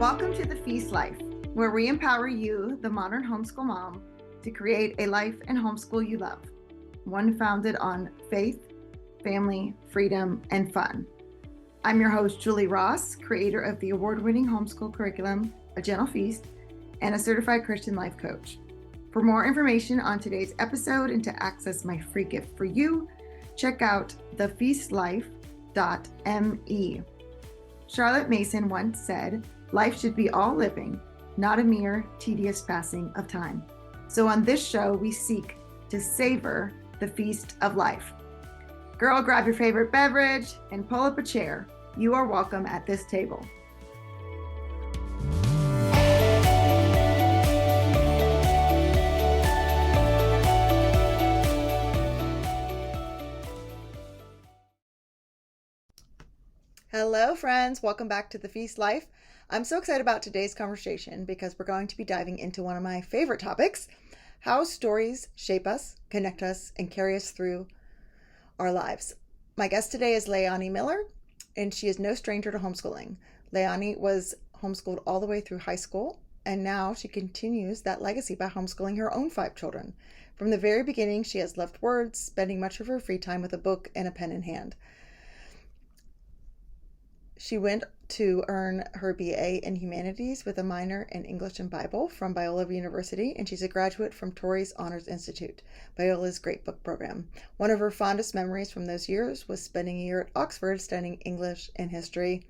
Welcome to the Feast Life, where we empower you, the modern homeschool mom, to create a life and homeschool you love, one founded on faith, family, freedom, and fun. I'm your host, Julie Ross, creator of the award-winning homeschool curriculum, A Gentle Feast, and a certified Christian life coach. For more information on today's episode and to access my free gift for you, check out thefeastlife.me. Charlotte Mason once said, "Life should be all living, not a mere tedious passing of time." So on this show, we seek to savor the feast of life. Girl, grab your favorite beverage and pull up a chair. You are welcome at this table. Hello, friends. Welcome back to the Feast Life. I'm so excited about today's conversation because we're going to be diving into one of my favorite topics, how stories shape us, connect us, and carry us through our lives. My guest today is Leilani Mueller, and she is no stranger to homeschooling. Leilani was homeschooled all the way through high school, and now she continues that legacy by homeschooling her own 5 children. From the very beginning, she has loved words, spending much of her free time with a book and a pen in hand. She went to earn her BA in Humanities with a minor in English and Bible from Biola University, and she's a graduate from Torrey's Honors Institute, Biola's great book program. One of her fondest memories from those years was spending a year at Oxford studying English and history.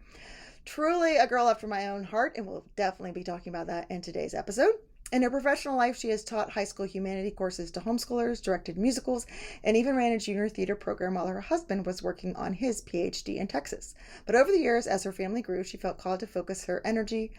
Truly a girl after my own heart, and we'll definitely be talking about that in today's episode. In her professional life, she has taught high school humanity courses to homeschoolers, directed musicals, and even ran a junior theater program while her husband was working on his PhD in Texas. But over the years, as her family grew, she felt called to focus her energy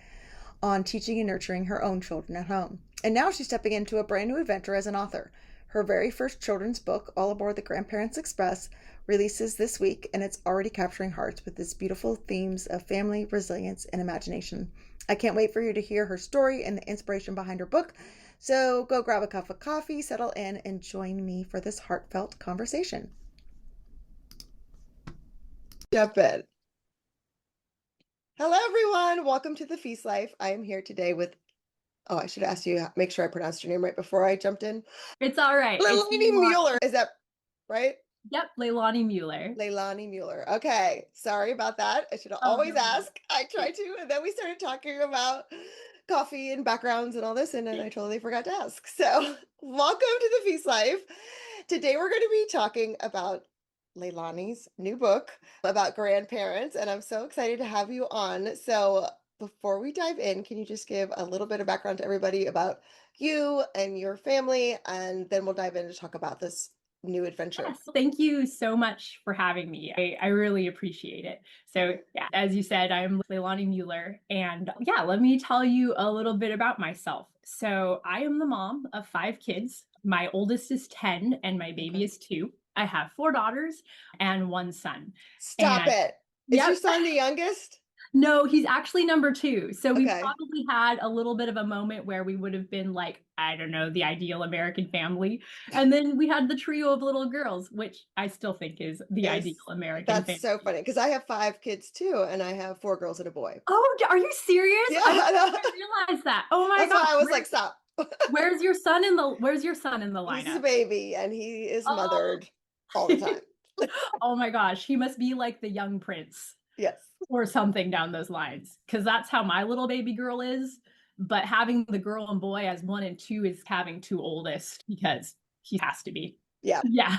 on teaching and nurturing her own children at home. And now she's stepping into a brand new adventure as an author. Her very first children's book, All Aboard the Grandparents Express, releases this week, and it's already capturing hearts with its beautiful themes of family, resilience, and imagination. I can't wait for you to hear her story and the inspiration behind her book. So go grab a cup of coffee, settle in, and join me for this heartfelt conversation. Jump in. Hello, everyone. Welcome to the Feast Life. I am here today with, I should ask you, make sure I pronounced your name right before I jumped in. It's all right. Leilani Mueller. Is that right? Yep, Leilani Mueller. Leilani Mueller. Okay, sorry about that. I should always ask. I try to, and then we started talking about coffee and backgrounds and all this, and then I totally forgot to ask. So, welcome to the Feast Life. Today we're going to be talking about Leilani's new book about grandparents, and I'm so excited to have you on. So, before we dive in, can you just give a little bit of background to everybody about you and your family, and then we'll dive in to talk about this new adventure. Yes, thank you so much for having me. I really appreciate it. So yeah, as you said, I'm Leilani Mueller, and let me tell you a little bit about myself. So I am the mom of 5 kids. My oldest is 10 and my baby is 2. I have 4 daughters and 1 son. Stop it. Is your son the youngest? No, he's actually number 2. So we probably had a little bit of a moment where we would have been like, I don't know, the ideal American family. And then we had the trio of little girls, which I still think is the ideal American family. That's so funny because I have 5 kids too, and I have 4 girls and a boy. Oh, are you serious? Yeah, I didn't realize that. Oh my God. That's why I was like, stop. Where's your son in the lineup? He's a baby and he is mothered all the time. Oh my gosh. He must be like the young prince. Yes. Or something down those lines. Because that's how my little baby girl is. But having the girl and boy as 1 and 2 is having 2 oldest because he has to be. Yeah. Yeah.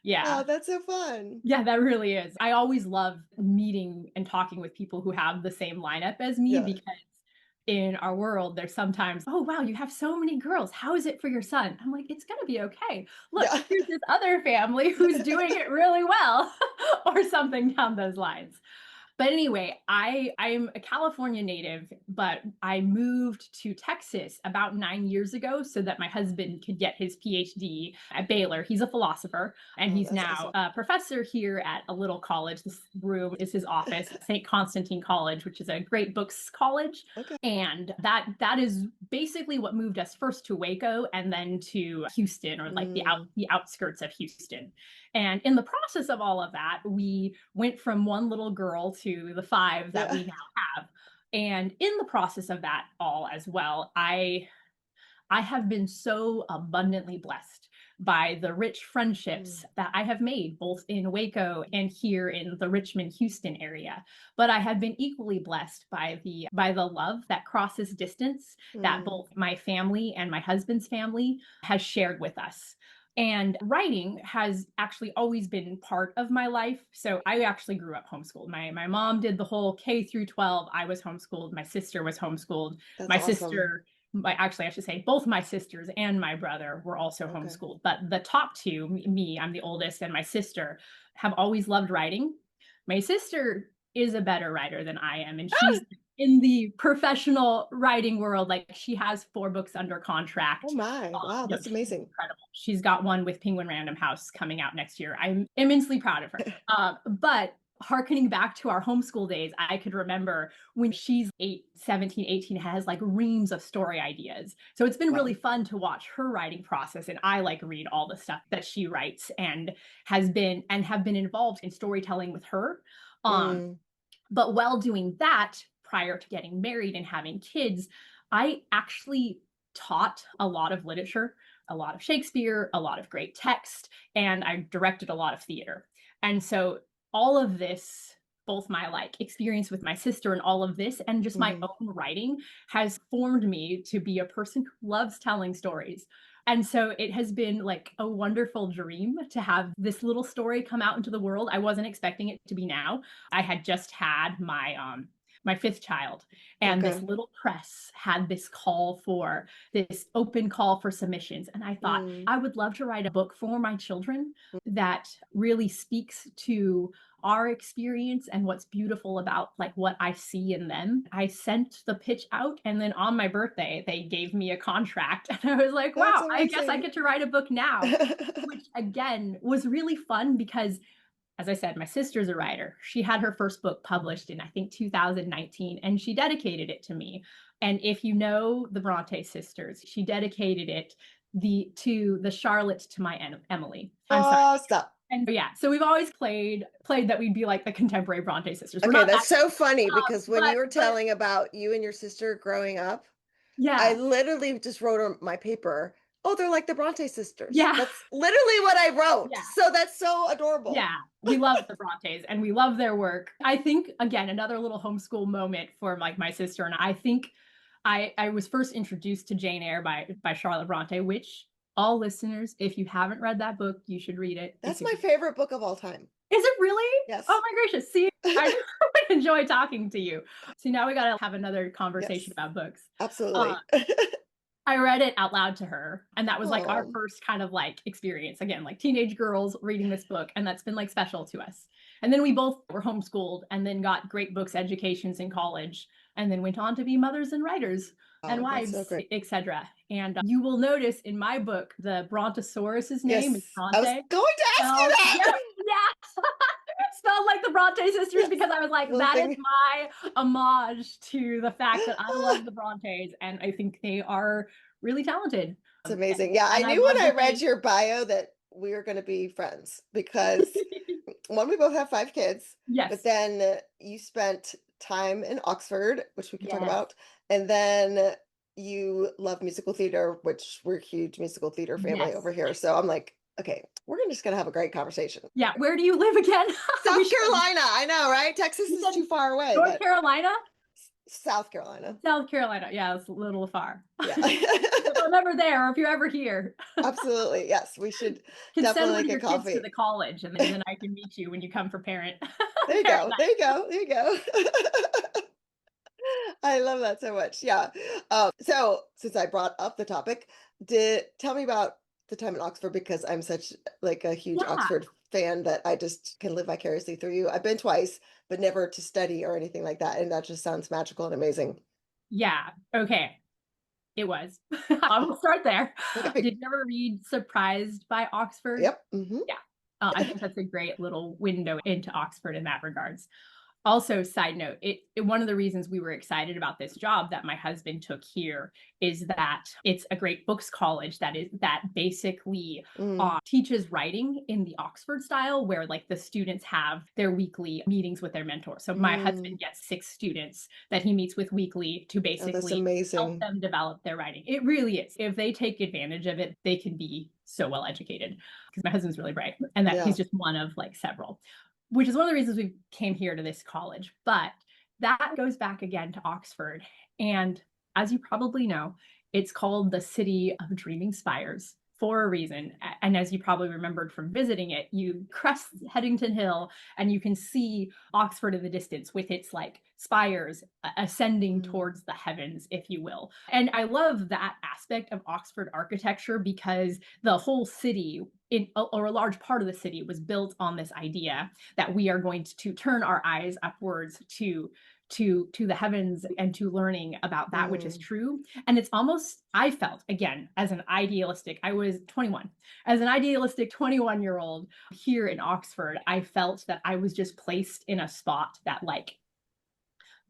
Yeah. Oh, that's so fun. Yeah, that really is. I always love meeting and talking with people who have the same lineup as me because in our world, there's sometimes, oh, wow, you have so many girls. How is it for your son? I'm like, it's going to be okay. Look, here's this other family who's doing it really well or something down those lines. But anyway, I'm a California native, but I moved to Texas about 9 years ago so that my husband could get his PhD at Baylor. He's a philosopher, and he's now a professor here at a little college. This room is his office, St. Constantine College, which is a great books college. And that is basically what moved us first to Waco and then to Houston, or like the outskirts of Houston. And in the process of all of that, we went from 1 little girl to the 5 that we now have. And in the process of that all as well, I have been so abundantly blessed by the rich friendships that I have made both in Waco and here in the Richmond, Houston area. But I have been equally blessed by the love that crosses distance that Mm. both my family and my husband's family has shared with us. And writing has actually always been part of my life. So I actually grew up homeschooled. My mom did the whole K through 12. I was homeschooled. My sister was homeschooled. That's My awesome. sister actually, I should say both my sisters and my brother were also Okay. homeschooled. But the top two, me, I'm the oldest, and my sister, have always loved writing. My sister is a better writer than I am, and she's in the professional writing world. Like she has 4 books under Oh contract. my. Wow, that's She's amazing. incredible. She's got one with Penguin Random House coming out next year. I'm immensely proud of her. But harkening back to our homeschool days, I could remember when she's 17, 18, has like reams of story ideas. So it's been Wow. really fun to watch her writing process. And I like read all the stuff that she writes and have been involved in storytelling with her. Um, Mm. but while doing that, prior to getting married and having kids, I actually taught a lot of literature, a lot of Shakespeare, a lot of great text, and I directed a lot of theater. And so all of this, both my like experience with my sister and all of this, and just my Hmm. own writing has formed me to be a person who loves telling stories. And so it has been like a wonderful dream to have this little story come out into the world. I wasn't expecting it to be now. I had just had my 5th child, and this Okay. little press had this open call for submissions, and I thought Mm. I would love to write a book for my children that really speaks to our experience and what's beautiful about like what I see in them. I sent the pitch out, and then on my birthday they gave me a contract and I was like, That's wow, I guess I amazing. get to write a book now, which again was really fun because, as I said, my sister's a writer. She had her first book published in, I think, 2019, and she dedicated it to me. And if you know the Bronte sisters, she dedicated it to the Charlotte to my Emily. I'm sorry. Oh, stop. And yeah, so we've always played that we'd be like the contemporary Bronte sisters. We're Okay, not that's that, so funny because when you were but telling about you and your sister growing up, I yeah, literally just wrote on my paper, oh, they're like the Bronte sisters. yeah. That's literally what I wrote. Yeah. So that's so adorable. Yeah, we love the Brontes and we love their work. I think again, another little homeschool moment for like my sister and I think I was first introduced to Jane Eyre by Charlotte Bronte, which all listeners, if you haven't read that book, you should read it. That's my favorite book of all time. Is it really? Yes. Oh my gracious. See, I really enjoy talking to you. See, now we got to have another conversation Yes, about books. Uh, absolutely. I read it out loud to her, and that was like our Oh, first kind of like experience again, like teenage girls reading this book, and that's been like special to us. And then we both were homeschooled and then got great books educations in college and then went on to be mothers and writers and wow, that's so wives, great. etc. And you will notice in my book the Brontosaurus's name is Yes, I was Bronte. going to ask you Spelled, that. yeah, yeah. Spelled like the Bronte sisters Yes, because I was like, little that is thing. my homage to the fact that I love the Brontes and I think they are really talented. It's amazing. Yeah, I And I knew when love I to read think, your bio that we were going to be friends because one, we both have 5 kids, but yes, then you spent time in Oxford, which we can talk yes, about, and then you love musical theater, which we're a huge musical theater family yes. over here. So I'm like, okay, we're just going to have a great conversation. Yeah. Where do you live again? We South should. Carolina, I know, right? Texas You is said too far away, North but Carolina? South Carolina. South Carolina. Yeah, it's a little far. Yeah. If I'm ever there, or if you're ever here, Absolutely. Yes, we should can send one definitely of your get kids to coffee. the college, and then I can meet you when you come for There you parent go. There night. you go. There you go. I love that so much. Yeah. So since I brought up the topic, did tell me about the time in Oxford because I'm such like a huge Yeah. Oxford fan that I just can live vicariously through you. I've been twice, but never to study or anything like that. And that just sounds magical and amazing. Yeah. Okay. It was. I will start there. Okay. Did you ever read Surprised by Oxford? Yep. Hmm. Yeah. I think that's a great little window into Oxford in that regards. Also, side note, one of the reasons we were excited about this job that my husband took here is that it's a great books college that basically teaches writing in the Oxford style, where like the students have their weekly meetings with their mentor. So my husband gets 6 students that he meets with weekly to Oh, that's basically help amazing. them develop their writing. It really is. If they take advantage of it, they can be so well educated, because my husband's really bright, and that Yeah. he's just one of like several, which is one of the reasons we came here to this college. But that goes back again to Oxford. And as you probably know, it's called the City of Dreaming Spires for a reason. And as you probably remembered from visiting it, you crest Headington Hill and you can see Oxford in the distance with its like spires ascending towards the heavens, if you will. And I love that aspect of Oxford architecture because the whole city, or a large part of the city, was built on this idea that we are going to turn our eyes upwards to the heavens and to learning about that which is true. And it's almost, I felt, again, as an idealistic, I was 21, as an idealistic 21-year-old here in Oxford, I felt that I was just placed in a spot that like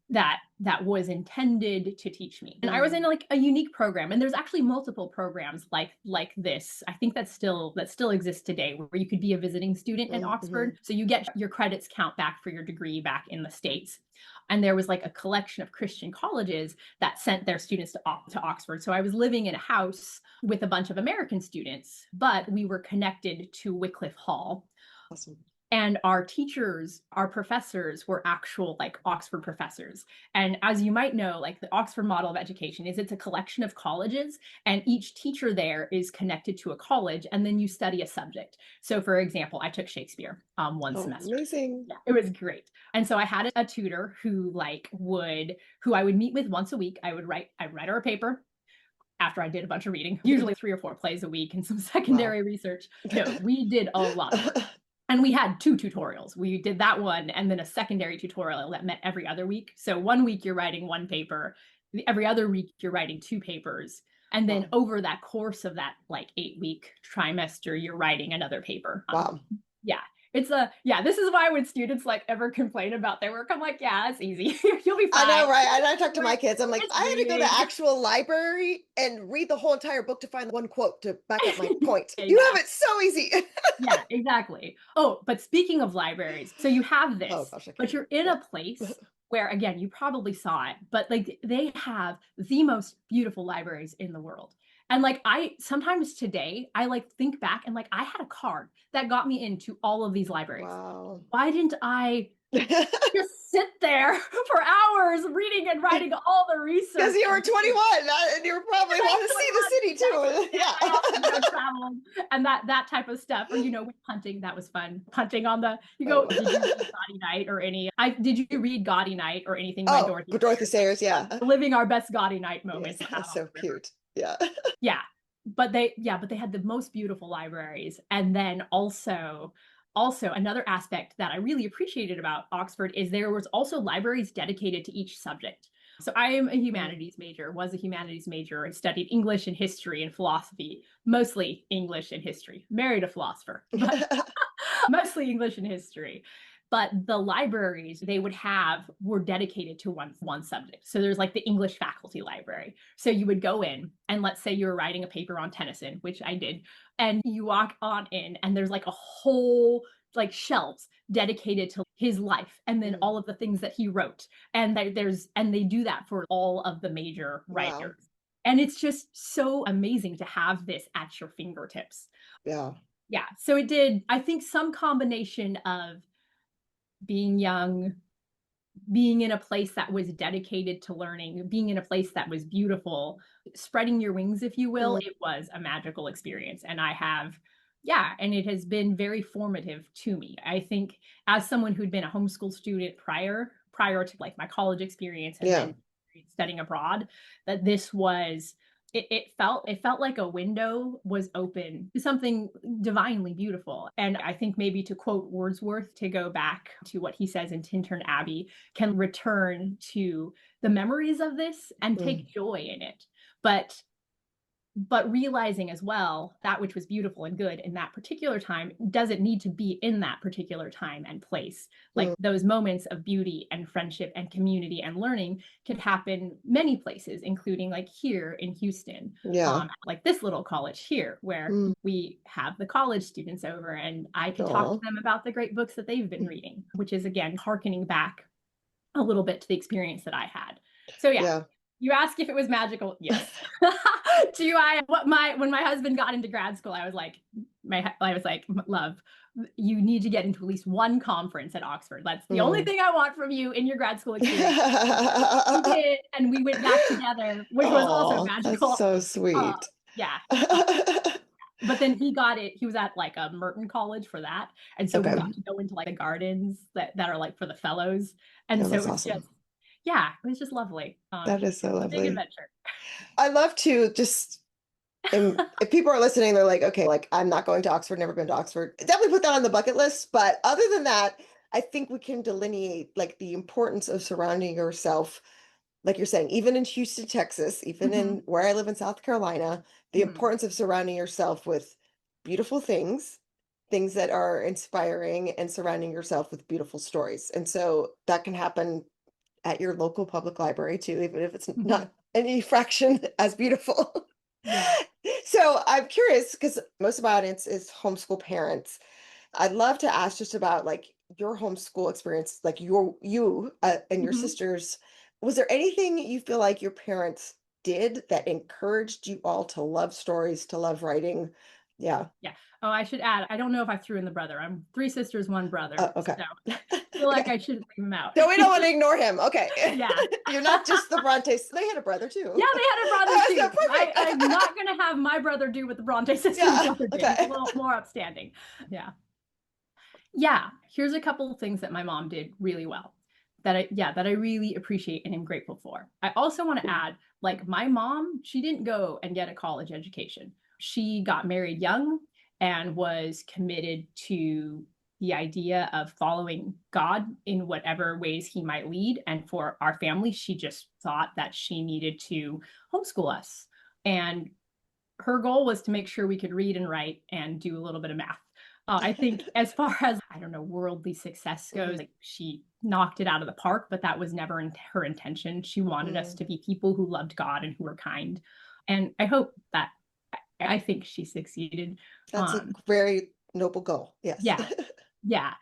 that was intended to teach me. And I was in like a unique program, and there's actually multiple programs like this. I think that still exists today, where you could be a visiting student in Oxford. So you get your credits count back for your degree back in the States. And there was like a collection of Christian colleges that sent their students to Oxford. So I was living in a house with a bunch of American students, but we were connected to Wycliffe Hall. Awesome. And our teachers, our professors were actual like Oxford professors. And as you might know, like the Oxford model of education is it's a collection of colleges, and each teacher there is connected to a college, and then you study a subject. So for example, I took Shakespeare one semester. Amazing. Yeah, it was great. And so I had a tutor who I would meet with once a week. I'd write her a paper after I did a bunch of reading, usually 3 or 4 plays a week and some secondary research. No, we did a lot of work. And we had 2 tutorials. We did that one and then a secondary tutorial that met every other week. So one week you're writing 1 paper, every other week you're writing 2 papers. And then over that course of that like 8-week trimester, you're writing another paper. Wow. Yeah. This is why when students like ever complain about their work, I'm like, yeah, it's easy. You'll be fine. I know, right? And I talk to my kids. I'm like, It's I had to go to reading. actual library and read the whole entire book to find one quote to back up my point. You Yeah. have it so easy. Yeah, exactly. Oh, but speaking of libraries, so you have this, Oh gosh, but you're in a place where, again, you probably saw it, but like they have the most beautiful libraries in the world. And like I sometimes today, I like think back and like I had a card that got me into all of these libraries. Wow. Why didn't I just sit there for hours reading and writing all the research? Because you were 21 and you probably want to see the city too. Yeah. I also traveled and that type of stuff. Or hunting, that was fun. Hunting on the did you read Gaudy Night or any? Did you read Gaudy Night or anything by Dorothy? Dorothy Sayers, yeah. Living our best Gaudy Night moments. Yes, that's so cute. Yeah. Yeah. But they had the most beautiful libraries. And then also another aspect that I really appreciated about Oxford is there was also libraries dedicated to each subject. So I am a humanities major, was a humanities major, and studied English and history and philosophy, mostly English and history. Married a philosopher, but mostly English and history. But the libraries they would have were dedicated to one subject. So there's like the English faculty library. So you would go in and let's say you were writing a paper on Tennyson, which I did, and you walk on in and there's like a whole like shelves dedicated to his life and then all of the things that he wrote. And they do that for all of the major writers. Wow. And it's just so amazing to have this at your fingertips. Yeah. Yeah. So it did, I think, some combination of being young, being in a place that was dedicated to learning, being in a place that was beautiful, spreading your wings, if you will. It was a magical experience. And and it has been very formative to me. I think as someone who'd been a homeschool student prior to like my college experience and then studying abroad, that this was it felt like a window was open to something divinely beautiful. And I think maybe to quote Wordsworth, to go back to what he says in Tintern Abbey, can return to the memories of this and take joy in it. But but realizing as well that which was beautiful and good in that particular time doesn't need to be in that particular time and place. Like those moments of beauty and friendship and community and learning could happen many places, including like here in Houston, like this little college here, where we have the college students over and I can talk to them about the great books that they've been reading, which is again, harkening back a little bit to the experience that I had. So yeah. You ask if it was magical. Yes. When my husband got into grad school, I was like, love, you need to get into at least one conference at Oxford. That's the only thing I want from you in your grad school experience. We did, and we went back together, which was also magical. That's so sweet. Yeah. But then he was at like a Merton college for that. And so we got to go into like the gardens that are like for the fellows. And so it was awesome. It was just lovely. That is so lovely. Big adventure. I love to just, if people are listening, they're like, okay, like I'm not going to Oxford, never been to Oxford. Definitely put that on the bucket list. But other than that, I think we can delineate like the importance of surrounding yourself, like you're saying, even in Houston, Texas, even in where I live in South Carolina, the importance of surrounding yourself with beautiful things that are inspiring, and surrounding yourself with beautiful stories. And so that can happen at your local public library too, even if it's not any fraction as beautiful. So I'm curious, because most of my audience is homeschool parents. I'd love to ask just about like your homeschool experience, like you and your sisters. Was there anything you feel like your parents did that encouraged you all to love stories, to love writing? Yeah. Oh, I should add, I don't know if I threw in the brother. I'm 3 sisters, 1 brother. Okay. So I feel like I shouldn't leave him out. So we don't want to ignore him. Okay. Yeah. You're not just the Brontes. They had a brother too. Yeah, they had a brother too. So I'm not going to have my brother do what the Bronte sisters did. It's a little more upstanding. Yeah. Here's a couple of things that my mom did really well that I really appreciate and am grateful for. I also want to add, like my mom, she didn't go and get a college education. She got married young and was committed to the idea of following God in whatever ways he might lead. And for our family, she just thought that she needed to homeschool us. And her goal was to make sure we could read and write and do a little bit of math. I think as far as, I don't know, worldly success goes, like she knocked it out of the park, but that was never her intention. She wanted us to be people who loved God and who were kind. And I hope that, I think she succeeded. That's a very noble goal. Yes. Yeah.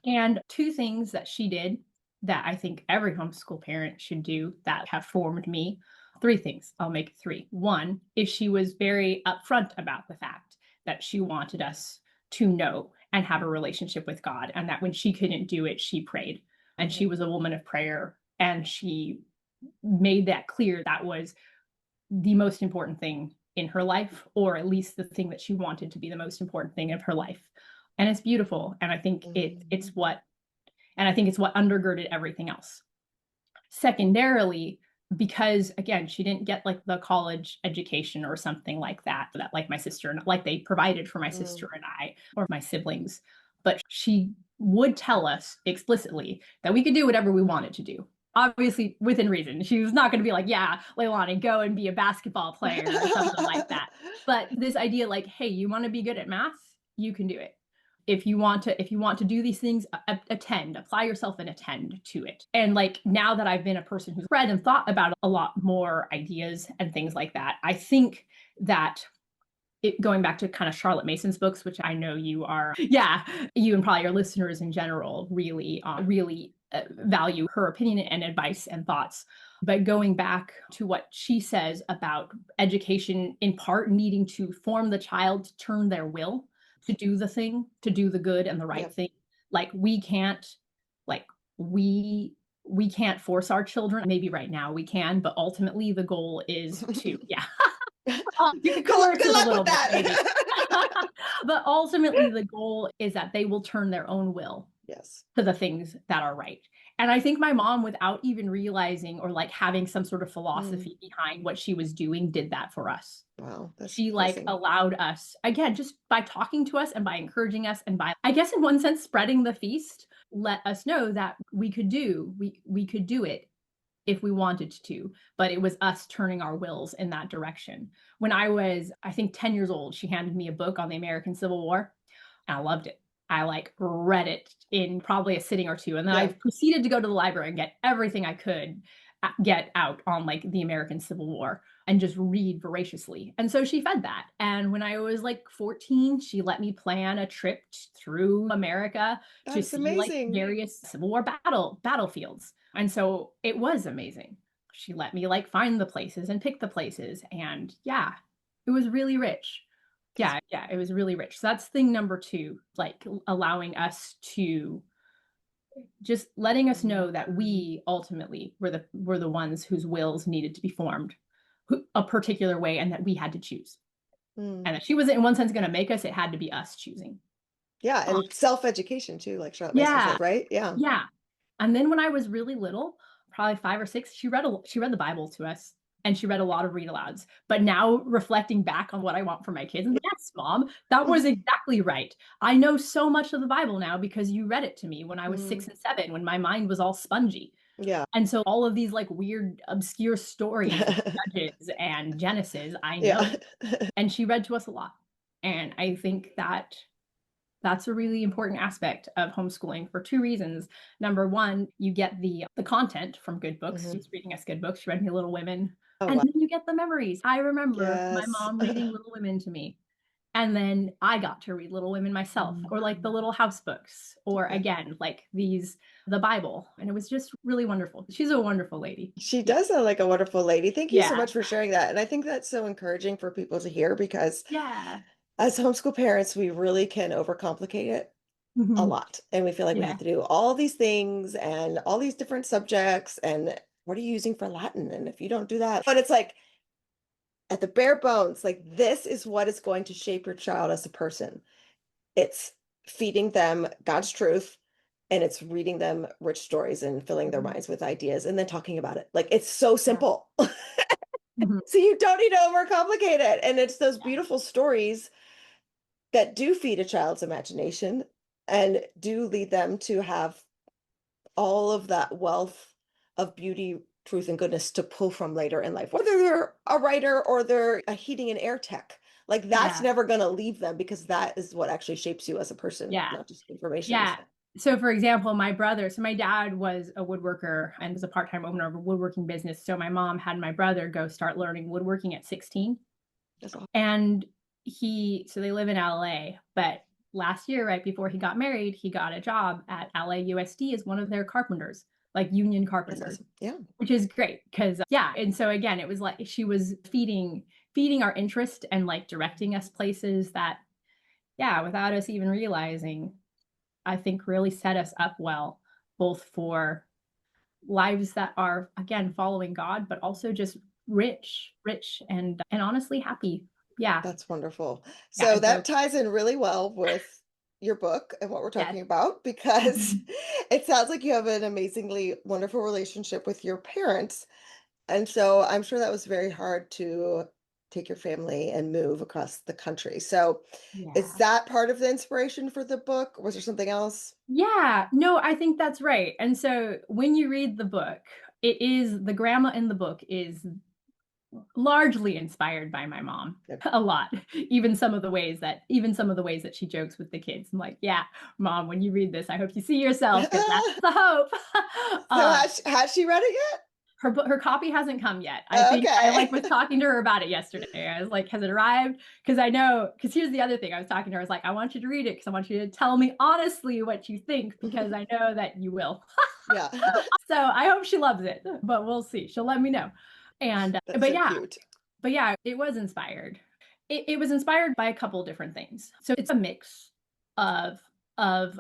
And 2 things that she did that I think every homeschool parent should do that have formed me. 3 things. I'll make it 3. 1 is she was very upfront about the fact that she wanted us to know and have a relationship with God, and that when she couldn't do it, she prayed. And she was a woman of prayer, and she made that clear that was the most important thing in her life, or at least the thing that she wanted to be the most important thing of her life. And it's beautiful. And I think it's what undergirded everything else. Secondarily, because again, she didn't get like the college education or something like that like my sister and like they provided for my sister and I or my siblings, but she would tell us explicitly that we could do whatever we wanted to do. Obviously within reason. She was not going to be like, yeah, Leilani, go and be a basketball player or something like that. But this idea like, hey, you want to be good at math? You can do it. If you want to do these things, apply yourself and attend to it. And like now that I've been a person who's read and thought about a lot more ideas and things like that, I think that going back to kind of Charlotte Mason's books, which I know you and probably your listeners in general really value her opinion and advice and thoughts. But going back to what she says about education in part needing to form the child to turn their will to do the thing, to do the good and the right thing. Like we can't force our children. Maybe right now we can, but ultimately the goal is to, you can coerce it a little bit, maybe. But ultimately the goal is that they will turn their own will to the things that are right. And I think my mom, without even realizing or like having some sort of philosophy behind what she was doing, did that for us. Wow. She like allowed us, again, just by talking to us and by encouraging us and by, I guess in one sense, spreading the feast, let us know that we could do it if we wanted to, but it was us turning our wills in that direction. When I was, I think, 10 years old, she handed me a book on the American Civil War, and I loved it. I like read it in probably a sitting or two. And then I proceeded to go to the library and get everything I could get out on like the American Civil War and just read voraciously. And so she fed that. And when I was like 14, she let me plan a trip through America to That's see like amazing. various Civil War battlefields. And so it was amazing. She let me like find the places and pick the places. And yeah, it was really rich. Yeah, it was really rich. So that's thing number 2, like allowing us to just letting us know that we ultimately were the ones whose wills needed to be formed a particular way, and that we had to choose. And that she wasn't in one sense going to make us, it had to be us choosing. Yeah, and self-education too, like Charlotte Mason Yeah. said, right? Yeah. Yeah. And then when I was really little, probably 5 or 6, she read the Bible to us, and she read a lot of read alouds. But now reflecting back on what I want for my kids, and yes, mom, that was exactly right. I know so much of the Bible now because you read it to me when I was 6 and 7, when my mind was all spongy. Yeah. And so all of these like weird, obscure stories of Judges and Genesis, I know. And she read to us a lot. And I think that that's a really important aspect of homeschooling for 2 reasons. Number 1, you get the content from good books. She's reading us good books. She read me Little Women. Oh, And wow. then you get the memories. I remember my Yes. mom reading Little Women to me. And then I got to read Little Women myself, or like the Little House books, or again, like the Bible. And it was just really wonderful. She's a wonderful lady. She does sound like a wonderful lady. Thank you so Yeah. much for sharing that. And I think that's so encouraging for people to hear because Yeah. as homeschool parents, we really can overcomplicate it a Mhm. lot. And we feel like we Yeah. have to do all these things and all these different subjects. And what are you using for Latin? And if you don't do that, but it's like at the bare bones, like this is what is going to shape your child as a person. It's feeding them God's truth and it's reading them rich stories and filling their minds with ideas and then talking about it. Like it's so Yeah. simple. Mhm. So you don't need to overcomplicate it. And it's those beautiful stories that do feed a child's imagination and do lead them to have all of that wealth of beauty, truth, and goodness to pull from later in life. Whether they're a writer or they're a heating and air tech, like that's Yeah. never going to leave them because that is what actually shapes you as a person, Yeah. not just information. Yeah. So for example, my dad was a woodworker and was a part-time owner of a woodworking business. So my mom had my brother go start learning woodworking at 16. That's all. And so they live in LA, but last year, right before he got married, he got a job at LAUSD as one of their carpenters, like union That's carpenters, awesome. Yeah. which is great because yeah. And so again, it was like she was feeding our interest and like directing us places that, yeah, without us even realizing, I think really set us up well, both for lives that are again following God, but also just rich and honestly happy. Yeah. That's wonderful. Yeah. So And so that ties in really well with your book and what we're yes. talking about because Mhm. it sounds like you have an amazingly wonderful relationship with your parents. And so I'm sure that was very hard to take your family and move across the country. So is Yeah. that part of the inspiration for the book? Was there something else? Yeah. No, I think that's right. And so when you read the book, the grandma in the book is largely inspired by my mom Yep. a lot. Even some of the ways that she jokes with the kids. I'm like, yeah, mom, when you read this, I hope you see yourself because that's the hope. So uh, has she read it yet? her copy hasn't come yet. I think I like was Okay. talking to her about it yesterday. I was like, has it arrived? Because here's the other thing. I was talking to her. I was like, I want you to read it because I want you to tell me honestly what you think because I know that you will. Yeah. So I hope she loves it, but we'll see. She'll let me know. And That's so cute. but yeah, it was inspired. It was inspired by a couple different things. So it's a mix of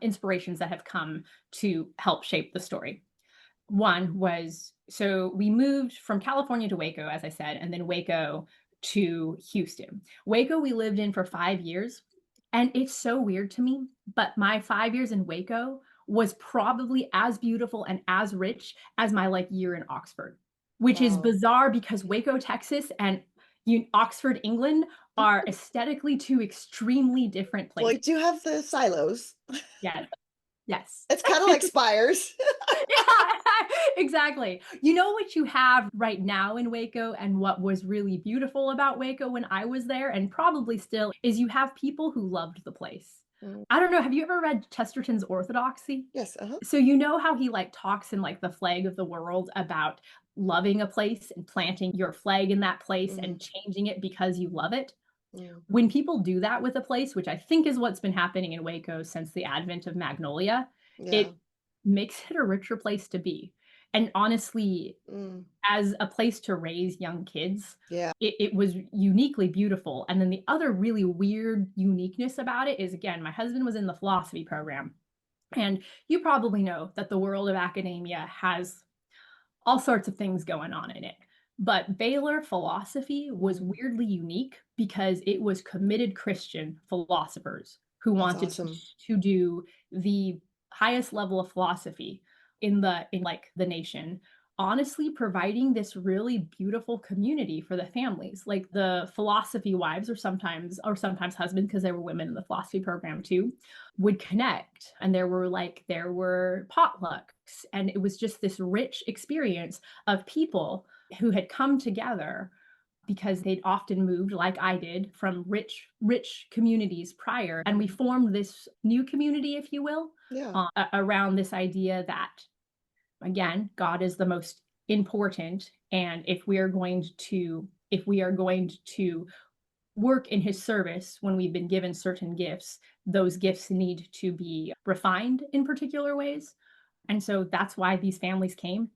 inspirations that have come to help shape the story. One was, so we moved from California to Waco, as I said, and then Waco to Houston. Waco, we lived in for 5 years. And it's so weird to me, but my 5 years in Waco was probably as beautiful and as rich as my like year in Oxford, which is Wow. bizarre because Waco, Texas and Oxford, England are aesthetically two extremely different Well, places. you do have the silos. Yes. Yes. It's kind of like spires. Yeah, Exactly. You know what you have right now in Waco and what was really beautiful about Waco when I was there, and probably still, is you have people who loved the place. Mm. I don't know, have you ever read Chesterton's Orthodoxy? Yes. Uh-huh. So you know how he, like, talks in, like, The Flag of the World about loving a place and planting your flag in that place Mm, and changing it because you love it? mm. When people do that with a place, which I think is what's been happening in Waco since the advent of Magnolia, Yeah. it makes it a richer place to be. And honestly, Mm. as a place to raise young kids, Yeah. it was uniquely beautiful. And then the other really weird uniqueness about it is, again, my husband was in the philosophy program. And you probably know that the world of academia has all sorts of things going on in it. But Baylor philosophy was Mm. weirdly unique because it was committed Christian philosophers who That's wanted awesome. to do the highest level of philosophy in like the nation, honestly providing this really beautiful community for the families. Like the philosophy wives or sometimes husbands, because there were women in the philosophy program too, would connect, and there were potlucks, and it was just this rich experience of people who had come together because they'd often moved, like I did, from rich communities prior, and we Mm. formed this new community, if you will, Yeah. around this idea that, again, God is the most important, and if we are going to work in his service when we've been given certain gifts, those gifts need to be refined in particular ways. And so that's why these families came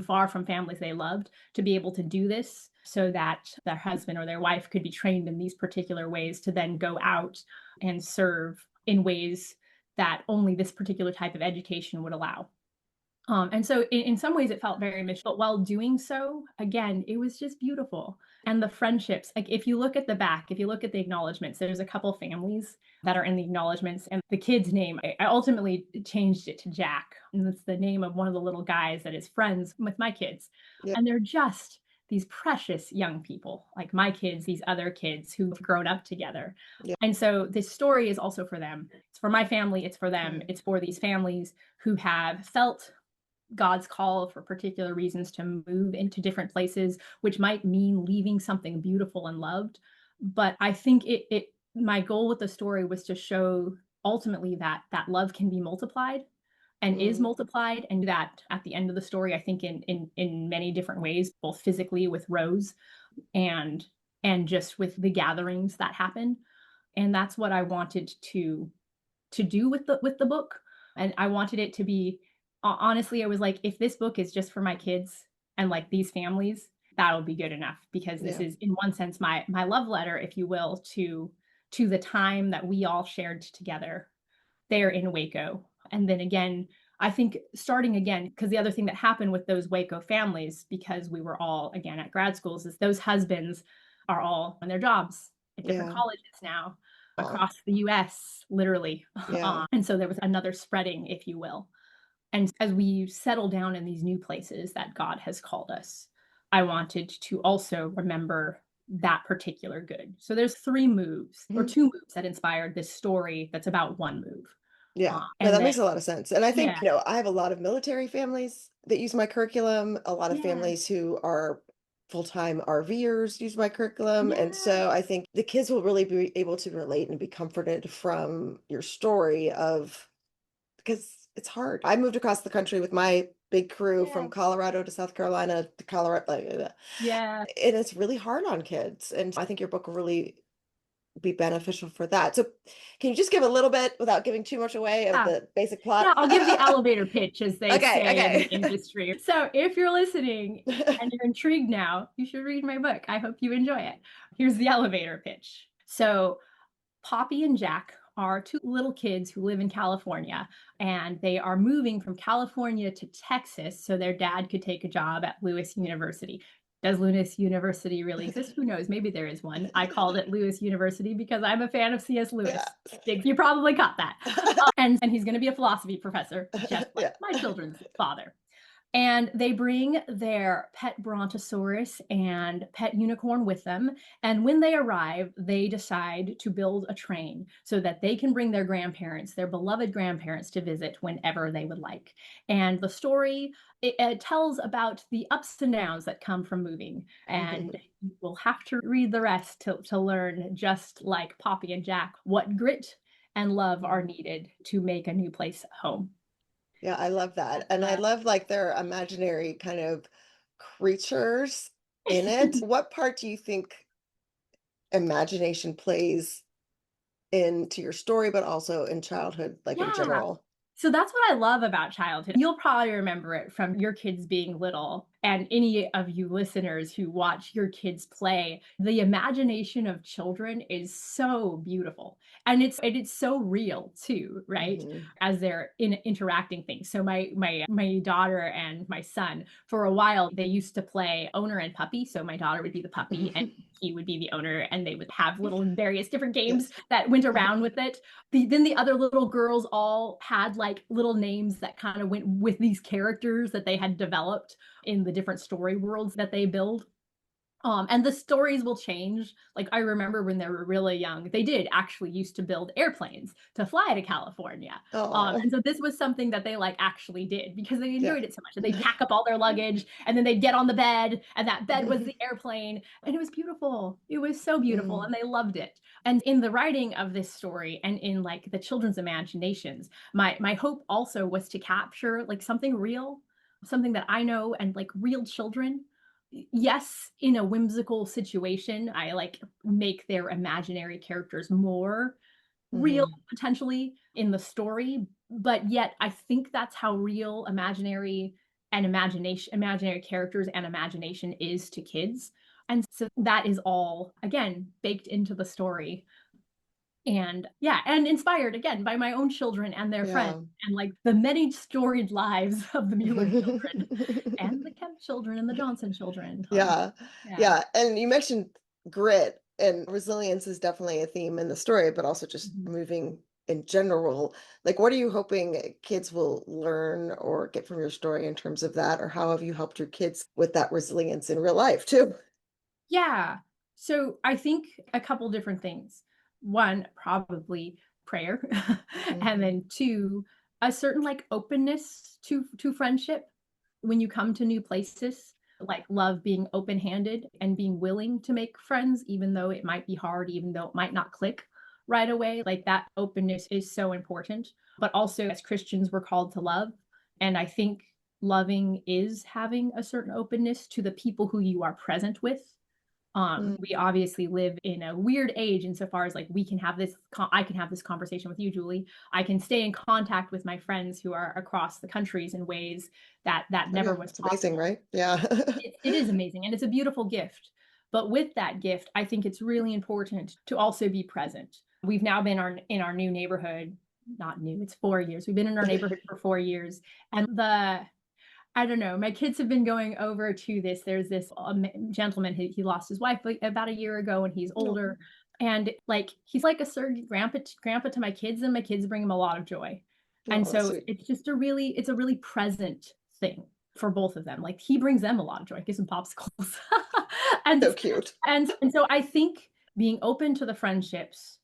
far from families they loved to be able to do this, so that their husband or their wife could be trained in these particular ways to then go out and serve in ways that only this particular type of education would allow. And so in some ways it felt very mission, but while doing so, again, it was just beautiful. And the friendships, like if you look at the back, if you look at the acknowledgments, there's a couple families that are in the acknowledgments, and the kid's name, I ultimately changed it to Jack. And it's the name of one of the little guys that is friends with my kids. Yeah. And they're just these precious young people, like my kids, these other kids who've grown up together. Yeah. And so this story is also for them. It's for my family, it's for them, Mm. it's for these families who have felt God's call for particular reasons to move into different places, which might mean leaving something beautiful and loved. But I think my goal with the story was to show ultimately that that love can be multiplied and is Mm. multiplied, and that at the end of the story, I think in many different ways, both physically with Rose and just with the gatherings that happen. And that's what I wanted to do with the book. And I wanted it to be, honestly, I was like, if this book is just for my kids and like these families, that'll be good enough, because this Yeah. is in one sense my love letter, if you will, to the time that we all shared together there in Waco. And then again, I think starting again, because the other thing that happened with those Waco families, because we were all again at grad schools, is those husbands are all on their jobs at different Yeah. colleges now Oh, across the US, literally. yeah. And so there was another spreading, if you will. And as we settle down in these new places that God has called us, I wanted to also remember that particular good. So there's three moves or Mhm. two moves that inspired this story that's about one move. Yeah. No, And that then, makes a lot of sense. And I think, yeah, I have a lot of military families that use my curriculum, a lot of yeah, families who are full-time RVers use my curriculum. And yeah, so I think the kids will really be able to relate and be comforted from your story of, because it's hard. I moved across the country with my big crew yeah, from Colorado to South Carolina to Colorado, yeah. and it's really hard on kids. And I think your book will really be beneficial for that. So can you just give a little bit without giving too much away of Yeah. the basic plot? Yeah, I'll give the elevator pitch, as they Okay, say in the okay. industry. So if you're listening and you're intrigued now, you should read my book. I hope you enjoy it. Here's the elevator pitch. So Poppy and Jack are two little kids who live in California, and they are moving from California to Texas so their dad could take a job at Lewis University. Does Lewis University really exist? Who knows? Maybe there is one. I called it Lewis University because I'm a fan of C.S. Yeah. Lewis. You probably caught that. And he's going to be a philosophy professor, just like Yeah. my children's father. And they bring their pet brontosaurus and pet unicorn with them. And when they arrive, they decide to build a train so that they can bring their grandparents, their beloved grandparents, to visit whenever they would like. And the story, it tells about the ups and downs that come from moving. And you will have to read the rest to learn, just like Poppy and Jack, what grit and love are needed to make a new place home. Yeah, I love that. And I love like their imaginary kind of creatures in it. What part do you think imagination plays into your story, but also in childhood, like in Yeah. general? So that's what I love about childhood. You'll probably remember it from your kids being little, and any of you listeners who watch your kids play. The imagination of children is so beautiful, and it's so real too, right? Hmm. As they're interacting things. So my daughter and my son, for a while, they used to play owner and puppy. So my daughter would be the puppy, and he would be the owner, and they would have little various different games Yes. that went around with it. Then the other little girls all had like little names that kind of went with these characters that they had developed in the different story worlds that they build. And the stories will change. Like I remember when they were really young, they did actually used to build airplanes to fly to California. Oh, And so this was something that they like actually did because they yeah. enjoyed it so much. And they'd pack up all their luggage and then they'd get on the bed and that bed was the airplane. And it was beautiful. It was so beautiful Mm, and they loved it. And in the writing of this story and in like the children's imaginations, my hope also was to capture like something real, something that I know and like real children. Yes, in a whimsical situation, I like make their imaginary characters more real mhm. potentially in the story, but yet I think that's how real imaginary characters and imagination is to kids. And so that is all again baked into the story. And yeah, and inspired again by my own children and their friends Yeah. and like the many storied lives of the Mueller children and the Kemp children and the Johnson children. Yeah. Yeah. Yeah. And you mentioned grit, and resilience is definitely a theme in the story, but also just Mhm. moving in general. Like, what are you hoping kids will learn or get from your story in terms of that? Or how have you helped your kids with that resilience in real life too? Yeah. So I think a couple different things. One, probably prayer. And Hmm. then two, a certain like openness to friendship when you come to new places, like love being open-handed and being willing to make friends even though it might be hard, even though it might not click right away. Like that openness is so important. But also as Christians we're called to love, and I think loving is having a certain openness to the people who you are present with. We obviously live in a weird age insofar as like we can have this I can have this conversation with you, Julie. I can stay in contact with my friends who are across the countries in ways that Oh, never yeah. was It's amazing, possible. right? Yeah. It is amazing and it's a beautiful gift. But with that gift, I think it's really important to also be present. We've now been in our new neighborhood, not new, it's 4 years. We've been in our neighborhood for 4 years. And I don't know. My kids have been going over to this. There's this gentleman who he lost his wife like, about a year ago, and he's No. older. And like he's like a surrogate grandpa to my kids, and my kids bring him a lot of joy. And Oh, that's so sweet. it's a really present thing for both of them. Like he brings them a lot of joy, gives them popsicles, and So cute. and so I think being open to the friendships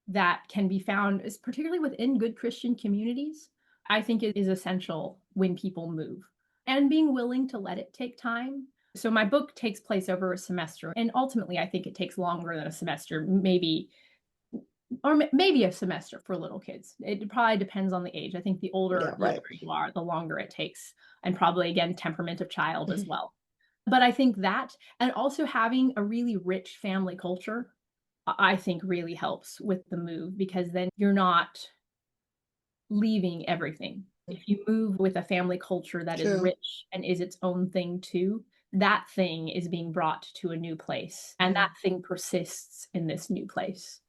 that can be found, is particularly within good Christian communities, I think it is essential when people move and being willing to let it take time. So my book takes place over a semester, and ultimately I think it takes longer than a semester, maybe maybe a semester for little kids. It probably depends on the age. I think the Yeah, older right. you are, the longer it takes, and probably again temperament of child as well. But I think that, and also having a really rich family culture, I think really helps with the move because then you're not leaving everything. If you move with a family culture that is True. rich and is its own thing too, that thing is being brought to a new place and that thing persists in this new place.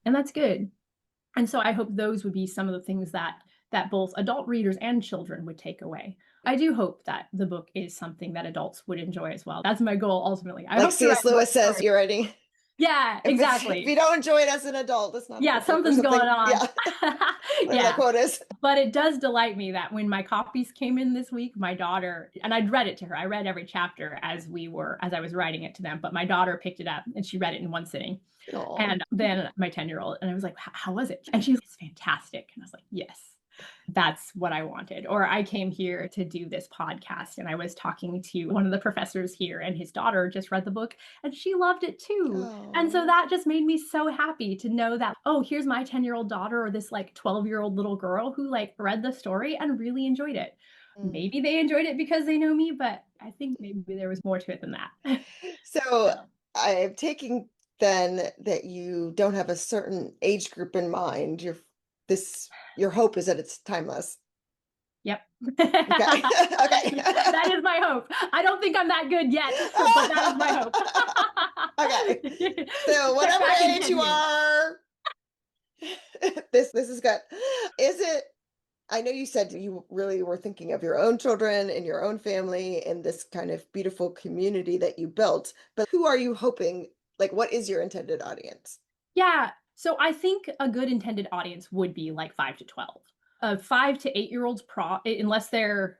And that's good. And so I hope those would be some of the things that both adult readers and children would take away. I do hope that the book is something that adults would enjoy as well. That's my goal ultimately. I Like hope to write C.S. more Lewis says, stories. you're writing. Yeah, If you exactly. don't enjoy it as an adult, it's not a Yeah, good book or something's something. going on. Yeah. Whatever that Yeah. quote is. But it does delight me that when my copies came in this week, my daughter, and I'd read it to her. I read every chapter as I was writing it to them, but my daughter picked it up and she read it in one sitting. Oh. And then my 10-year-old, and I was like, how was it? And she was, it's fantastic. And I was like, yes, that's what I wanted. Or I came here to do this podcast and I was talking to one of the professors here, and his daughter just read the book and she loved it too. And so Oh. that just made me so happy to know that, oh, here's my 10-year-old daughter or this like 12-year-old little girl who like read the story and really enjoyed it. Mm. Maybe they enjoyed it because they know me, but I think maybe there was more to it than that. So So, I'm taking then that you don't have a certain age group in mind. Your hope is that it's timeless. yep. Okay. Okay. That is my hope. I don't think I'm that good yet, but that is my hope. Okay. So Check whatever back in age 10 you years. are, this is good. Is it, I know you said you really were thinking of your own children and your own family and this kind of beautiful community that you built, but who are you hoping, like, what is your intended audience? Yeah. So I think a good intended audience would be like 5 to 12. 5 to 8-year-olds unless they're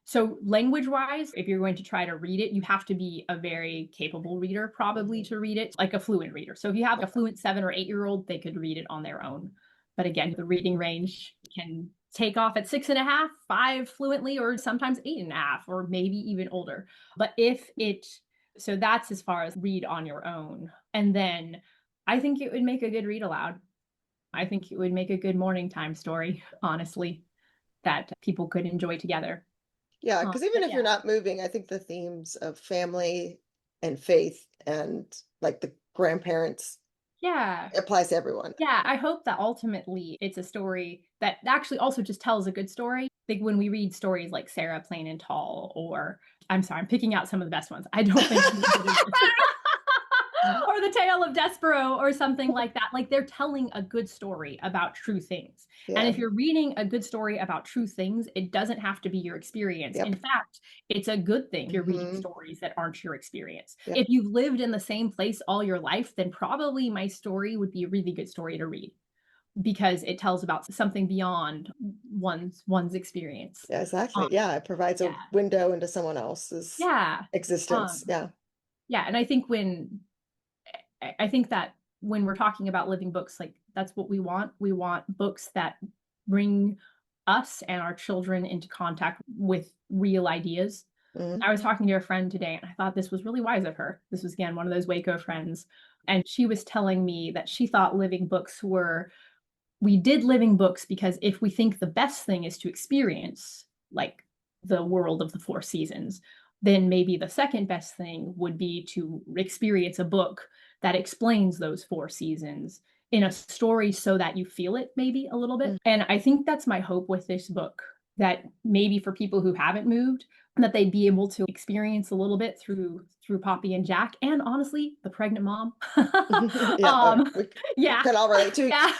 so language wise, if you're going to try to read it, you have to be a very capable reader probably Mhm. to read it, like a fluent reader. So if you have a fluent 7 or 8-year-old, they could read it on their own. But again, the reading range can take off at 6.5, 5 fluently, or sometimes 8.5, or maybe even older. But so that's as far as read on your own. And then I think it would make a good read aloud. I think it would make a good morning time story, honestly, that people could enjoy together. Yeah, because even But if you're yeah. not moving, I think the themes of family and faith and like the grandparents Yeah. applies to everyone. Yeah, I hope that ultimately it's a story that actually also just tells a good story. I think when we read stories like Sarah Plain and Tall, or I'm sorry, I'm picking out some of the best ones. I don't think I'm as good as this. Or The Tale of Despero or something like that. Like they're telling a good story about true things. And Yeah. if you're reading a good story about true things, it doesn't have to be your experience. In Yep. fact, it's a good thing if you're reading Hmm. stories that aren't your experience. Yep. If you've lived in the same place all your life, then probably my story would be a really good story to read because it tells about something beyond one's experience. Yeah, Um, exactly. Yeah, it provides yeah. a window into someone else's Yeah. existence. Um, Yeah. yeah. And I think that when we're talking about living books, like that's what we want. We want books that bring us and our children into contact with real ideas. Mhm. I was talking to a friend today and I thought this was really wise of her. This was again one of those Waco friends. And she was telling me that she thought we did living books because if we think the best thing is to experience like the world of the four seasons, then maybe the second best thing would be to experience a book that explains those four seasons in a story so that you feel it maybe a little bit. Mm. And I think that's my hope with this book, that maybe for people who haven't moved, that they'd be able to experience a little bit through Poppy and Jack, and honestly, the pregnant mom. Yeah, um, we yeah, can all relate to. yeah,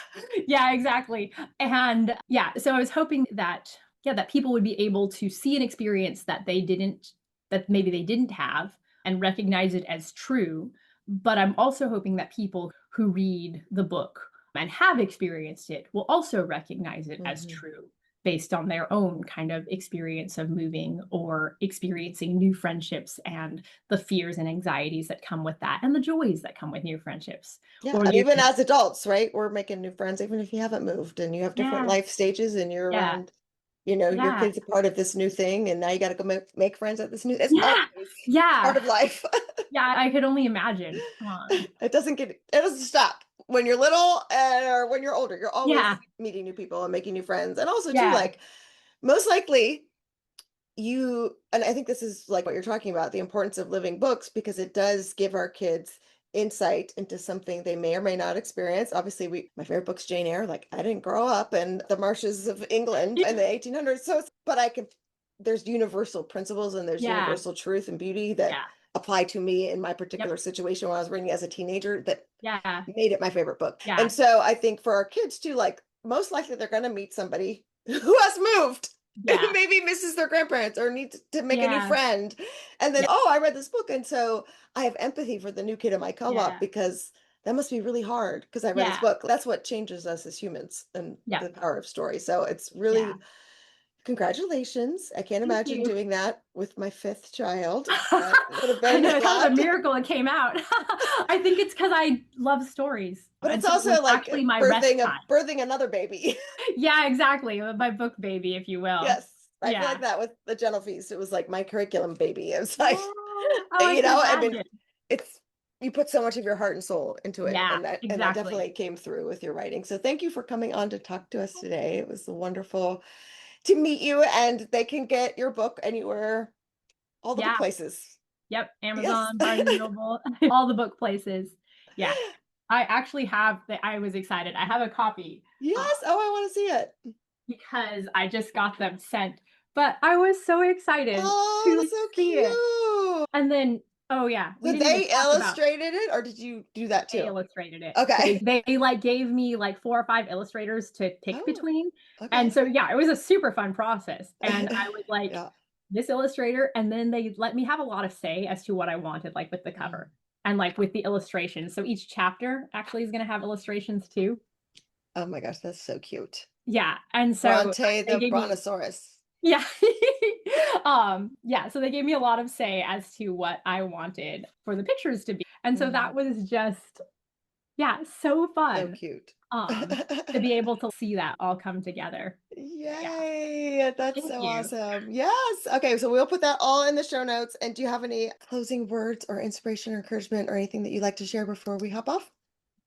yeah, exactly. And yeah, so I was hoping that, yeah, that people would be able to see an experience that maybe they didn't have and recognize it as true. But I'm also hoping that people who read the book and have experienced it will also recognize it as Mhm. true based on their own kind of experience of moving or experiencing new friendships and the fears and anxieties that come with that and the joys that come with new friendships Yeah, or and the even as adults, right? We're making new friends, even if you haven't moved and you have different yeah, life stages and you're yeah, around, your yeah, kid's a part of this new thing, and now you got to go make friends at this new. It's yeah, always part yeah, of life. yeah, I could only imagine. It doesn't stop when you're little or when you're older. You're always Yeah, meeting new people and making new friends, and also too, yeah, like most likely and I think this is like what you're talking about, the importance of living books, because it does give our kids insight into something they may or may not experience. Obviously, my favorite book's Jane Eyre. Like, I didn't grow up in the marshes of England in the 1800s, but there's universal principles and there's yeah, universal truth and beauty that yeah, apply to me in my yep, particular situation when I was reading as a teenager that yeah, made it my favorite book. And yeah, so I think for our kids too, like most likely they're going to meet somebody who has moved. Yeah. maybe misses their grandparents or needs to make a new Yeah. friend. And then, Yeah. oh, I read this book. And so I have empathy for the new kid in my co-op Yeah. because that must be really hard because I read this Yeah. book. That's what changes us as humans and Yeah. the power of story. So it's Yeah. really congratulations. I can't Thank imagine you. doing that with my fifth child. That would have I been know, a it's kind of a lot. miracle it came out. I think it's because I love stories. But And it's so it was also like actually my rest time. birthing another baby. Yeah, exactly. My book baby, if you will. Yes. I feel Yeah. like that with the Gentle Feast. It was like my curriculum baby. It was like, Oh, I can I mean, imagine. it's you put so much of your heart and soul into it, Yeah, and that exactly. definitely came through with your writing. So thank you for coming on to talk to us today. It was wonderful to meet you, and they can get your book anywhere, all the book Yeah. places. Yep. Yes. Amazon, Barnes& and Noble, all the book places. Yeah. I actually have I was excited. I have a copy, Yes. Oh, I want to see it. because I just got them sent, but I was so excited Oh, to that's so see it. cute. And then, oh yeah, we So didn't even they talk about illustrated it, or did you do that they too? illustrated it. Okay. They like gave me like 4 or 5 illustrators to pick Oh, between. And okay. so yeah, it was a super fun process. And I was like, Yeah. this illustrator, and then they let me have a lot of say as to what I wanted, like with the Mm. cover and like with the illustrations. So each chapter actually is going to have illustrations too. Oh my gosh, that's so cute. Yeah. And so Bronte they the gave me brontosaurus. yeah. Yeah, so they gave me a lot of say as to what I wanted for the pictures to be. And so Mm, that was just yeah, so so fun. cute. To be able to see that all come together. Yeah. Yay, that's Thank so you. awesome. Yes. Okay, so we'll put that all in the show notes. And do you have any closing words or inspiration or encouragement or anything that you'd like to share before we hop off?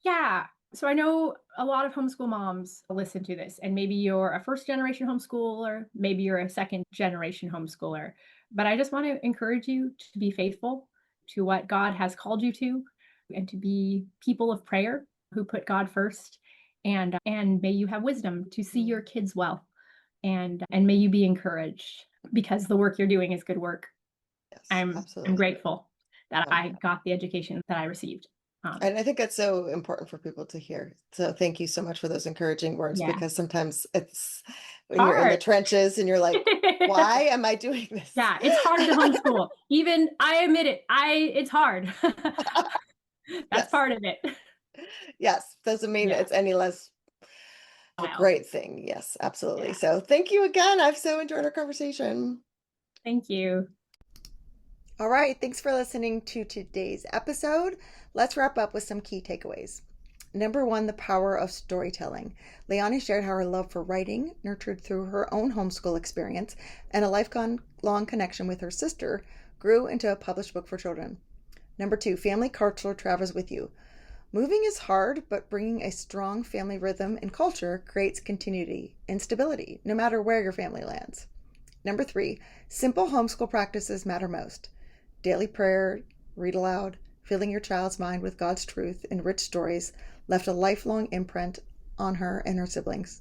Yeah. So I know a lot of homeschool moms listen to this, and maybe you're a first generation homeschooler, maybe you're a second generation homeschooler. But I just want to encourage you to be faithful to what God has called you to and to be people of prayer who put God first. And may you have wisdom to see your Mm, kids well. And may you be encouraged because the work you're doing is good work. yes, I'm absolutely. grateful that Um, I got the education that I received. and I think that's so important for people to hear. So thank you so much for those encouraging words Yeah. because sometimes it's when you're in the Hard. trenches and you're like, why am I doing this? Yeah, it's hard to homeschool. Even I admit it, it's hard. That's Yes. part of it. Yes. Doesn't mean Yeah. it's any less of a Wow. great thing. Yes, absolutely. Yeah. So thank you again. I've so enjoyed our conversation. Thank you. All right. Thanks for listening to today's episode. Let's wrap up with some key takeaways. Number one, the power of storytelling. Leilani shared how her love for writing, nurtured through her own homeschool experience and a lifelong connection with her sister, grew into a published book for children. Number two, family culture travels with you. Moving is hard, but bringing a strong family rhythm and culture creates continuity and stability, no matter where your family lands. Number three, simple homeschool practices matter most. Daily prayer, read aloud, filling your child's mind with God's truth and rich stories left a lifelong imprint on her and her siblings.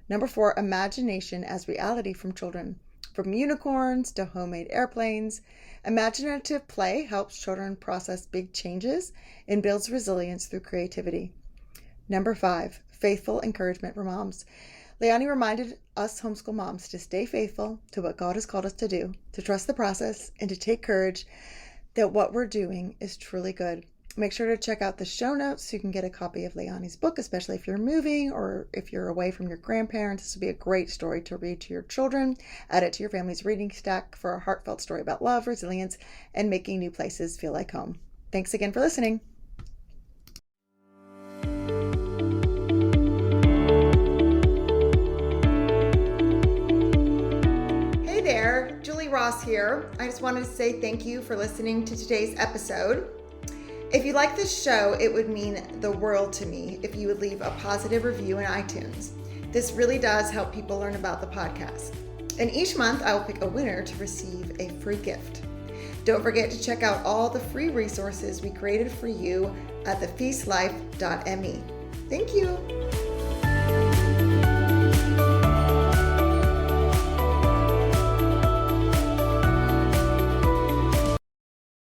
Number four, imagination as reality from children. From unicorns to homemade airplanes, imaginative play helps children process big changes and builds resilience through creativity. Number five, faithful encouragement for moms. Leilani reminded us homeschool moms to stay faithful to what God has called us to do, to trust the process, and to take courage that what we're doing is truly good. Make sure to check out the show notes so you can get a copy of Leilani's book, especially if you're moving or if you're away from your grandparents. This would be a great story to read to your children. Add it to your family's reading stack for a heartfelt story about love, resilience, and making new places feel like home. Thanks again for listening. Hey there, Julie Ross here. I just wanted to say thank you for listening to today's episode. If you like this show, it would mean the world to me if you would leave a positive review in iTunes. This really does help people learn about the podcast. And each month, I will pick a winner to receive a free gift. Don't forget to check out all the free resources we created for you at thefeastlife.me. Thank you.